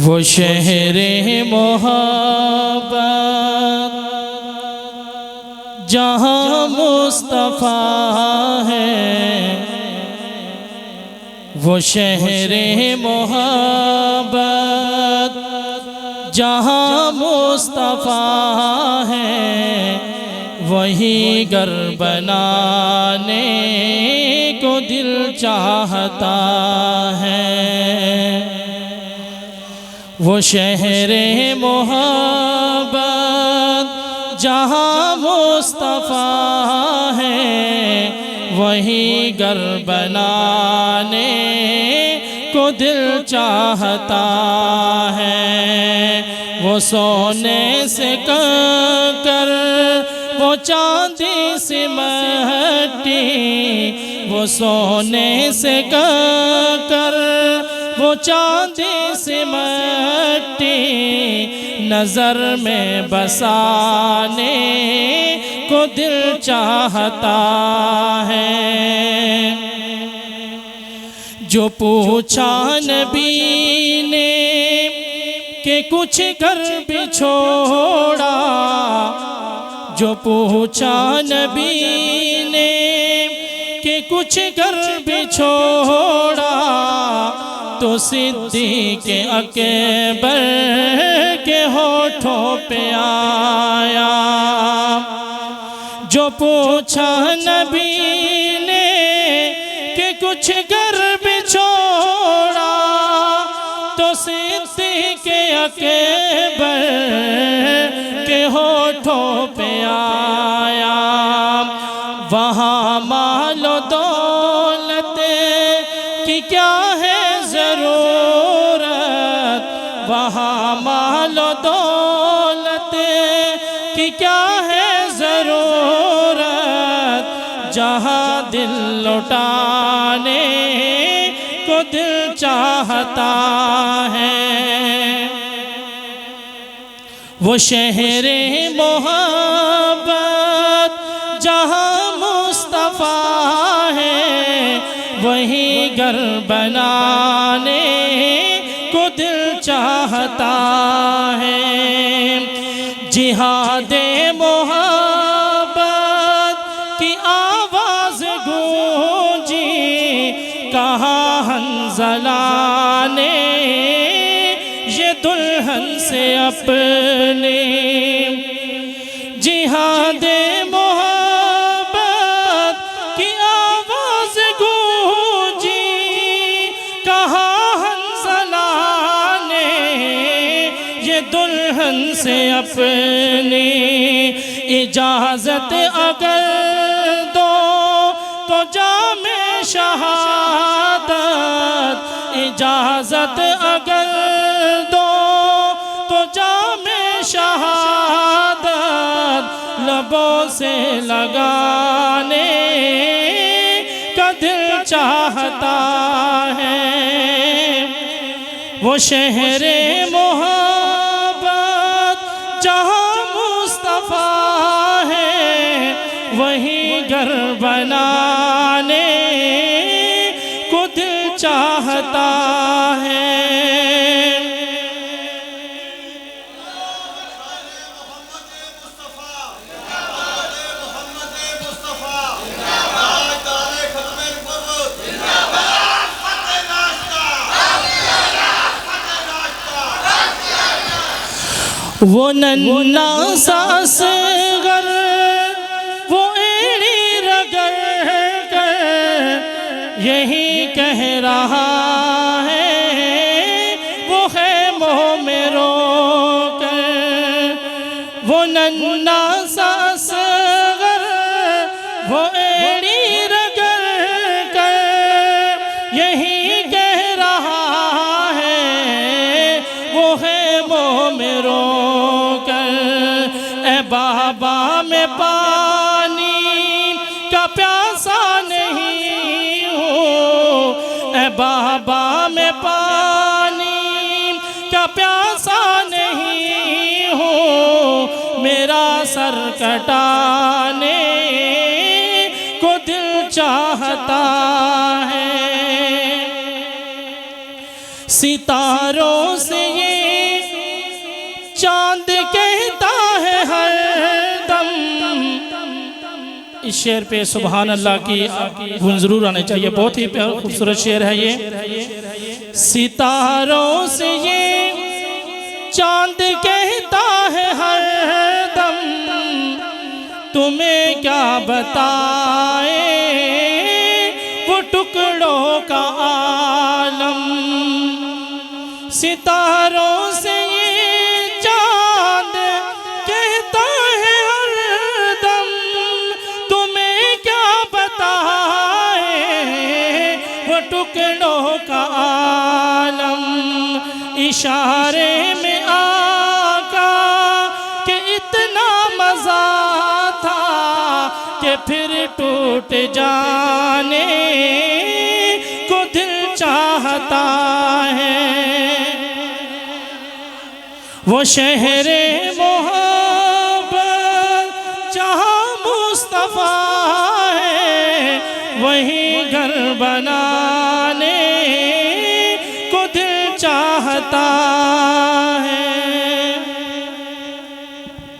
وہ شہر محبت جہاں مصطفیٰ ہے، وہ شہر محبت جہاں مصطفیٰ ہے، وہی گھر بنانے کو دل چاہتا ہے۔ وہ شہر محبت جہاں مصطفیٰ ہے، وہی گھر بنانے کو دل چاہتا ہے۔ وہ سونے سے کنکر، وہ چاندی سے مٹی، وہ سونے سے کنکر، وہ چاندی سے مٹی، نظر میں بسانے کو دل چاہتا ہے۔ جو پوچھا نبی نے کہ کچھ گھر بھی چھوڑا، جو پوچھا نبی نے کہ کچھ گھر بھی چھوڑا، تو صدیق اکبر کے ہونٹوں پہ آیا۔ جو پوچھا نبی نے کہ کچھ گھر بھی چھوڑا، تو صدیق اکبر کے ہونٹوں پہ آیا۔ وہاں مال و دولت کی کیا ہے ضرورت، وہاں مال و دولت کی کیا ہے ضرورت، جہاں دل لٹانے کو دل چاہتا ہے۔ وہ شہر محبت جہاں مصطفیٰ ہے، وہی گھر بنانے کو دل چاہتا ہے۔ جہاد محبت کی آواز گونجی، کہا حنظلہ نے یہ دلہن سے اپنے۔ جہاد محبت کی آواز گونجی، کہا حنظلہ نے یہ دلہن سے اپنی۔ اجازت اگر دو تو جام شہادت، اجازت اگر دو تو جام شہادت لبوں سے لگانے کا دل چاہتا ہے۔ وہ شہر محبت جہاں مصطفیٰ ہے، وہی گھر بنانے کو دل چاہتا ہے۔ وہ ننھا سا اصغر، وہ ایڑی رگڑ کر یہی کہہ رہا ہے، وہ خیموں میں رو کر۔ وہ ننھا سا اصغر، وہ ایڑی رگڑ کر یہی کہہ رہا ہے، وہ خیموں میں رو کر۔ اے بابا میں پانی کا پیاسا نہیں ہوں، اے بابا میں پانی کا پیاسا نہیں ہوں، میرا سر کٹانے کو دل چاہتا ہے۔ ستاروں سے یہ اس شعر پہ سبحان اللہ کی گن ضرور آنے چاہیے، بہت ہی خوبصورت شعر ہے یہ۔ ستاروں سے یہ چاند کہتا ہے ہر دم، تمہیں کیا بتائے وہ ٹکڑوں کا عالم۔ ستاروں سے یہ چاند کہتا ہے ہر دم، تمہیں کیا بتائے وہ ٹکڑوں کا عالم۔ اشارے میں آقا کہ اتنا مزہ تھا کہ پھر ٹوٹ جانے کو دل چاہتا ہے۔ وہ شہر محبت جہاں مصطفیٰ ہے، وہیں گھر بنانے کو دل چاہتا ہے۔